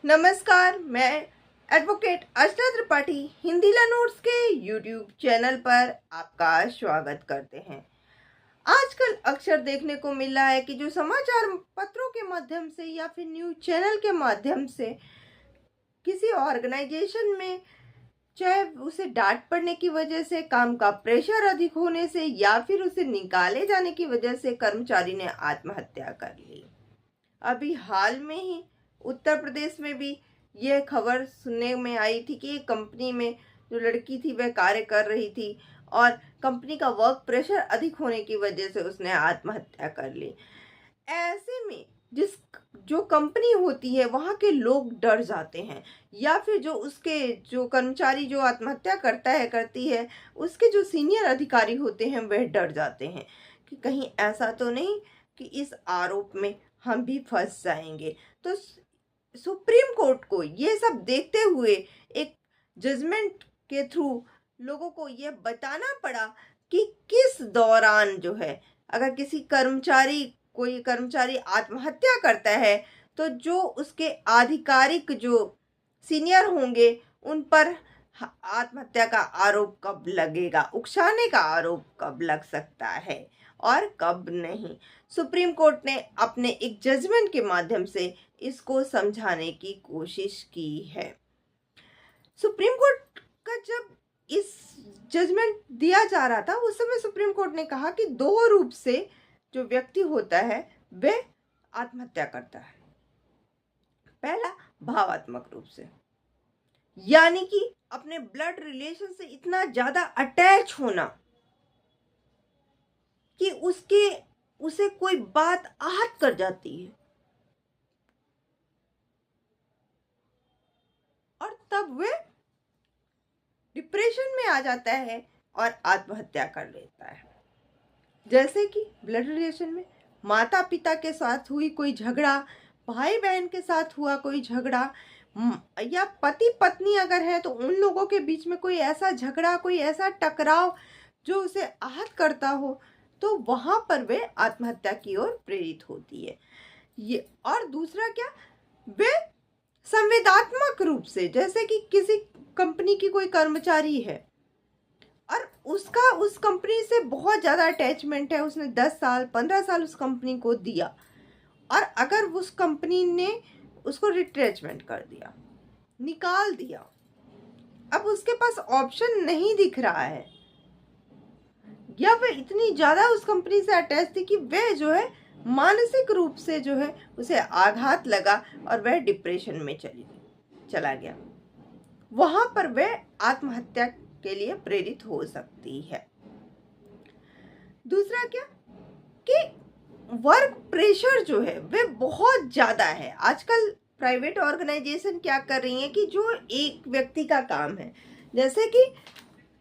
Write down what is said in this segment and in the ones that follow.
नमस्कार, मैं एडवोकेट अर्चना त्रिपाठी हिंदी लर्नर्स के यूट्यूब चैनल पर आपका स्वागत करते हैं। आजकल अक्सर देखने को मिल रहा है कि जो समाचार पत्रों के माध्यम से या फिर न्यूज चैनल के माध्यम से किसी ऑर्गेनाइजेशन में, चाहे उसे डांट पड़ने की वजह से, काम का प्रेशर अधिक होने से या फिर उसे निकाले जाने की वजह से कर्मचारी ने आत्महत्या कर ली। अभी हाल में ही उत्तर प्रदेश में भी यह खबर सुनने में आई थी कि एक कंपनी में जो लड़की थी वह कार्य कर रही थी और कंपनी का वर्क प्रेशर अधिक होने की वजह से उसने आत्महत्या कर ली। ऐसे में जो कंपनी होती है वहाँ के लोग डर जाते हैं, या फिर जो कर्मचारी जो आत्महत्या करती है उसके जो सीनियर अधिकारी होते हैं वह डर जाते हैं कि कहीं ऐसा तो नहीं कि इस आरोप में हम भी फंस जाएंगे। तो सुप्रीम कोर्ट को ये सब देखते हुए एक जजमेंट के थ्रू लोगों को ये बताना पड़ा कि किस दौरान जो है, अगर कोई कर्मचारी आत्महत्या करता है तो जो उसके आधिकारिक जो सीनियर होंगे उन पर आत्महत्या का आरोप कब लगेगा, उकसाने का आरोप कब लग सकता है और कब नहीं। सुप्रीम कोर्ट ने अपने एक जजमेंट के माध्यम से इसको समझाने की कोशिश की है। सुप्रीम कोर्ट का जब इस जजमेंट दिया जा रहा था उस समय सुप्रीम कोर्ट ने कहा कि दो रूप से जो व्यक्ति होता है वह आत्महत्या करता है। पहला, भावात्मक रूप से, यानी कि अपने ब्लड रिलेशन से इतना ज्यादा अटैच होना कि उसे कोई बात आहत कर जाती है और तब वह डिप्रेशन में आ जाता है और आत्महत्या कर लेता है। जैसे कि ब्लड रिलेशन में माता पिता के साथ हुई कोई झगड़ा, भाई बहन के साथ हुआ कोई झगड़ा, या पति पत्नी अगर है तो उन लोगों के बीच में कोई ऐसा झगड़ा, कोई ऐसा टकराव जो उसे आहत करता हो, तो वहां पर वे आत्महत्या की ओर प्रेरित होती है। ये और दूसरा क्या, वे संवेदनात्मक रूप से, जैसे कि किसी कंपनी की कोई कर्मचारी है और उसका उस कंपनी से बहुत ज़्यादा अटैचमेंट है, उसने 10 साल 15 साल उस कंपनी को दिया और अगर उस कंपनी ने उसको रिट्रेचमेंट कर दिया, निकाल दिया, अब उसके पास ऑप्शन नहीं दिख रहा है, या वह इतनी ज़्यादा उस कंपनी से अटैच थी कि वह जो है मानसिक रूप से जो है उसे आघात लगा और वह डिप्रेशन में चला गया, वहां पर वह आत्महत्या के लिए प्रेरित हो सकती है। दूसरा क्या कि वर्क प्रेशर जो है वह बहुत ज़्यादा है। आजकल प्राइवेट ऑर्गेनाइजेशन क्या कर रही है कि जो एक व्यक्ति का काम है, जैसे कि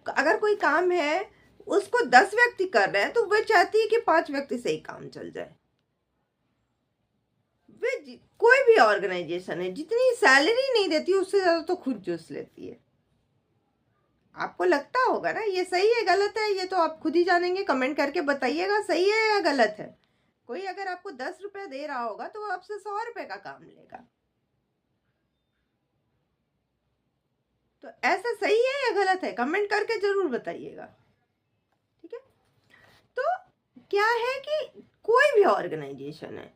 अगर कोई काम है उसको 10 व्यक्ति कर रहे हैं तो वह चाहती है कि 5 व्यक्ति से ही काम चल जाए। कोई भी ऑर्गेनाइजेशन है जितनी सैलरी नहीं देती उससे ज़्यादा तो खुद जूस लेती है। आपको लगता होगा ना ये सही है गलत है, ये तो आप खुद ही जानेंगे, कमेंट करके बताइएगा सही है या गलत है। कोई अगर आपको 10 रुपया दे रहा होगा तो वो आपसे 100 रुपए का काम लेगा, तो ऐसा सही है या गलत है कमेंट करके जरूर बताइएगा, ठीक है। तो क्या है कि कोई भी ऑर्गेनाइजेशन है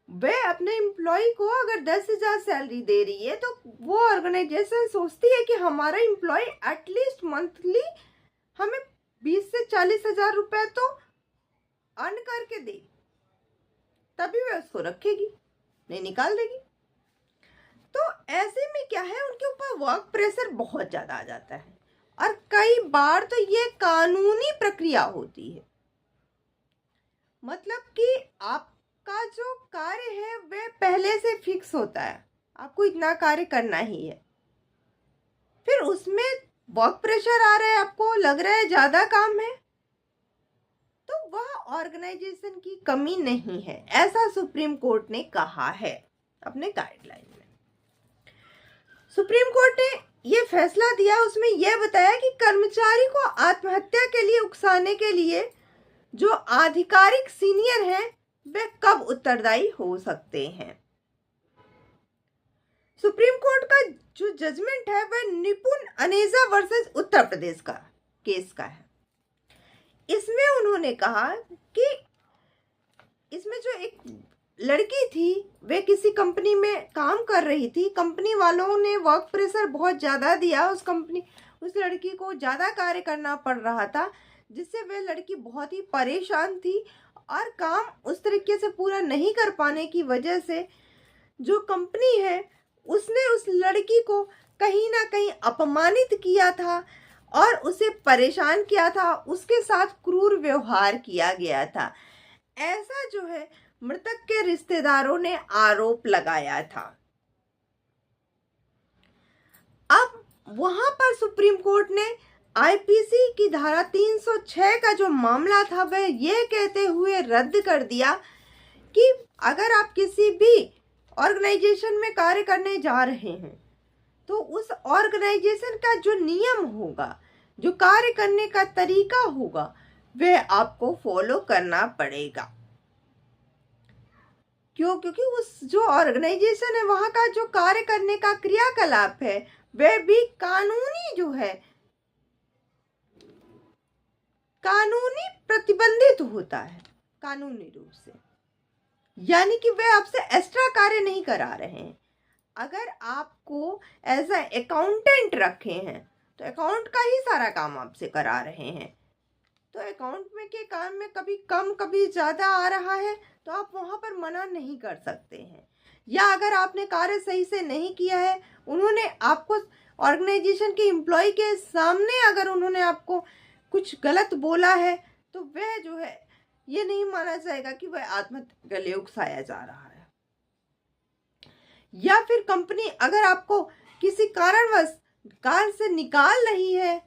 वह अपने एम्प्लॉय को अगर 10,000 सैलरी दे रही है तो वो ऑर्गेनाइजेशन सोचती है कि हमारा एम्प्लॉय एटलीस्ट मंथली हमें 20 से 40,000 रुपए तो अर्न करके दे, तभी वह उसको रखेगी, नहीं निकाल देगी। तो ऐसे में क्या है, उनके ऊपर वर्क प्रेशर बहुत ज़्यादा आ जाता है और कई बार तो ये कानूनी प्रक्रिया होती है, मतलब कि आपका जो कार्य है वह पहले से फिक्स होता है, आपको इतना कार्य करना ही है, फिर उसमें वर्क प्रेशर आ रहा है, आपको लग रहा है ज़्यादा काम है, तो वह ऑर्गेनाइजेशन की कमी नहीं है, ऐसा सुप्रीम कोर्ट ने कहा है अपने गाइडलाइन में। सुप्रीम कोर्ट ने ये फैसला दिया, उसमें यह बताया कि कर्मचारी को आत्महत्या के लिए उकसाने के लिए जो आधिकारिक सीनियर हैं वे कब उत्तरदायी हो सकते हैं। सुप्रीम कोर्ट का जो जजमेंट है वह निपुण अनेजा वर्सेस उत्तर प्रदेश का केस का है। इसमें उन्होंने कहा कि इसमें जो एक लड़की थी वे किसी कंपनी में काम कर रही थी, कंपनी वालों ने वर्क प्रेशर बहुत ज़्यादा दिया, उस लड़की को ज़्यादा कार्य करना पड़ रहा था, जिससे वह लड़की बहुत ही परेशान थी और काम उस तरीके से पूरा नहीं कर पाने की वजह से जो कंपनी है उसने उस लड़की को कहीं ना कहीं अपमानित किया था और उसे परेशान किया था, उसके साथ क्रूर व्यवहार किया गया था। ऐसा जो है मृतक के रिश्तेदारों ने आरोप लगाया था। अब वहां पर सुप्रीम कोर्ट ने आईपीसी की धारा 306 का जो मामला था वह यह कहते हुए रद्द कर दिया कि अगर आप किसी भी ऑर्गेनाइजेशन में कार्य करने जा रहे हैं तो उस ऑर्गेनाइजेशन का जो नियम होगा, जो कार्य करने का तरीका होगा, वह आपको फॉलो करना पड़ेगा। क्यों? क्योंकि उस जो ऑर्गेनाइजेशन है वहां का जो कार्य करने का क्रियाकलाप है वह भी कानूनी जो है, कानूनी प्रतिबंधित होता है कानूनी रूप से, यानी कि वे आपसे एक्स्ट्रा कार्य नहीं करा रहे हैं। अगर आपको एज अ अकाउंटेंट रखे हैं तो अकाउंट का ही सारा काम आपसे करा रहे हैं, तो अकाउंट में के काम में कभी कम कभी ज़्यादा आ रहा है तो आप वहाँ पर मना नहीं कर सकते हैं। या अगर आपने कार्य सही से नहीं किया है, उन्होंने आपको ऑर्गेनाइजेशन के एम्प्लॉय के सामने अगर उन्होंने आपको कुछ गलत बोला है तो वह जो है ये नहीं माना जाएगा कि वह आत्महत्या के लिए उकसाया जा रहा है। या फिर कंपनी अगर आपको किसी कारणवश कार्य से निकाल रही है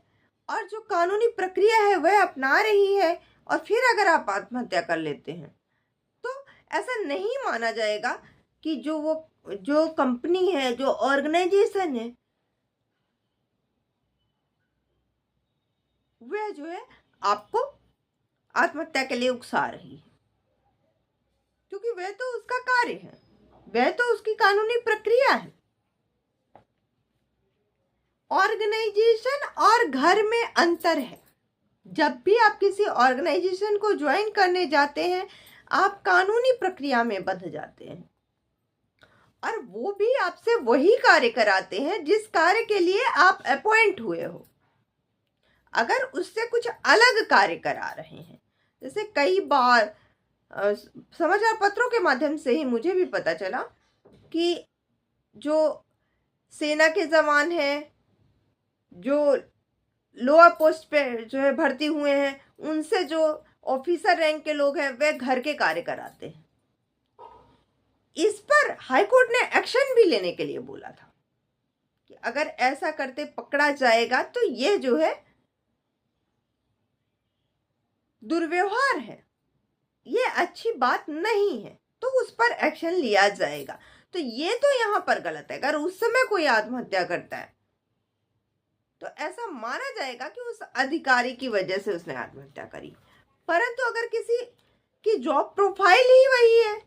और जो कानूनी प्रक्रिया है वह अपना रही है और फिर अगर आप आत्महत्या कर लेते हैं तो ऐसा नहीं माना जाएगा कि जो कंपनी है, जो ऑर्गेनाइजेशन है, वह जो है आपको आत्महत्या के लिए उकसा रही है, क्योंकि वह तो उसका कार्य है, वह तो उसकी कानूनी प्रक्रिया है। ऑर्गेनाइजेशन और घर में अंतर है। जब भी आप किसी ऑर्गेनाइजेशन को ज्वाइन करने जाते हैं आप कानूनी प्रक्रिया में बंध जाते हैं और वो भी आपसे वही कार्य कराते हैं जिस कार्य के लिए आप अपॉइंट हुए हो। अगर उससे कुछ अलग कार्य करा रहे हैं, जैसे कई बार समाचार पत्रों के माध्यम से ही मुझे भी पता चला कि जो सेना के जवान हैं, जो लोअर पोस्ट पे जो है भर्ती हुए हैं, उनसे जो ऑफिसर रैंक के लोग हैं वह घर के कार्य कराते हैं। इस पर हाई कोर्ट ने एक्शन भी लेने के लिए बोला था कि अगर ऐसा करते पकड़ा जाएगा तो ये जो है दुर्व्यवहार है, ये अच्छी बात नहीं है, तो उस पर एक्शन लिया जाएगा। तो ये तो यहाँ पर गलत है। अगर उस समय कोई आत्महत्या करता है तो ऐसा माना जाएगा कि उस अधिकारी की वजह से उसने आत्महत्या करी। परंतु अगर किसी की जॉब प्रोफाइल ही वही है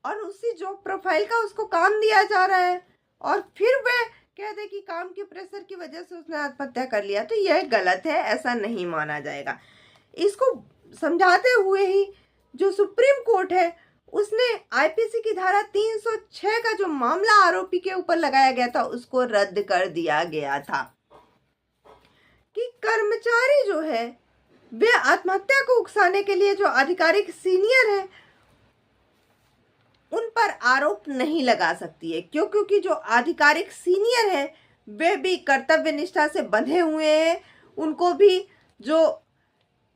और उसी जॉब प्रोफाइल का उसको काम दिया जा रहा है और फिर वह कह दे कि काम के प्रेशर की वजह से उसने आत्महत्या कर लिया, तो यह गलत है, ऐसा नहीं माना जाएगा। इसको समझाते हुए ही जो सुप्रीम कोर्ट है उसने आईपीसी की धारा 306 का जो मामला आरोपी के ऊपर लगाया गया था उसको रद्द कर दिया गया था कि कर्मचारी जो है वे आत्महत्या को उकसाने के लिए जो आधिकारिक सीनियर है उन पर आरोप नहीं लगा सकती है। क्यों? क्योंकि जो आधिकारिक सीनियर है वे भी कर्तव्य निष्ठा से बंधे हुए हैं, उनको भी जो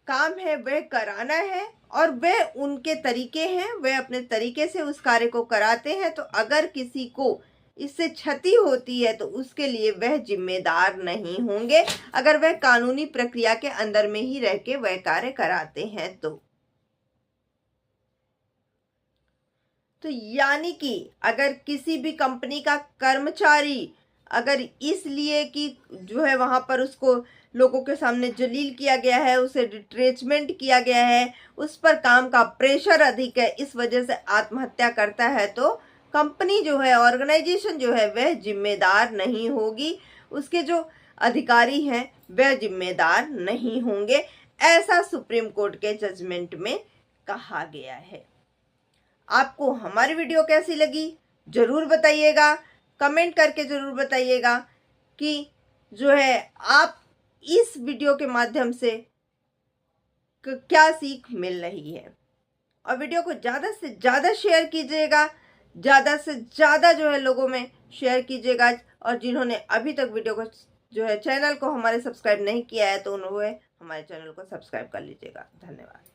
काम है वह कराना है और वह उनके तरीके हैं, वे अपने तरीके से उस कार्य को कराते हैं। तो अगर किसी को इससे क्षति होती है तो उसके लिए वह जिम्मेदार नहीं होंगे, अगर वह कानूनी प्रक्रिया के अंदर में ही रह के वह कार्य कराते हैं तो यानी कि अगर किसी भी कंपनी का कर्मचारी अगर इसलिए कि जो है वहां पर उसको लोगों के सामने जलील किया गया है, उसे रिट्रेचमेंट किया गया है, उस पर काम का प्रेशर अधिक है, इस वजह से आत्महत्या करता है तो कंपनी जो है, ऑर्गेनाइजेशन जो है वह जिम्मेदार नहीं होगी, उसके जो अधिकारी हैं वह जिम्मेदार नहीं होंगे, ऐसा सुप्रीम कोर्ट के जजमेंट में कहा गया है। आपको हमारी वीडियो कैसी लगी जरूर बताइएगा, कमेंट करके जरूर बताइएगा कि जो है आप इस वीडियो के माध्यम से क्या सीख मिल रही है। और वीडियो को ज़्यादा से ज़्यादा शेयर कीजिएगा, ज़्यादा से ज़्यादा जो है लोगों में शेयर कीजिएगा। और जिन्होंने अभी तक वीडियो को जो है चैनल को हमारे सब्सक्राइब नहीं किया है तो उन्होंने हमारे चैनल को सब्सक्राइब कर लीजिएगा। धन्यवाद।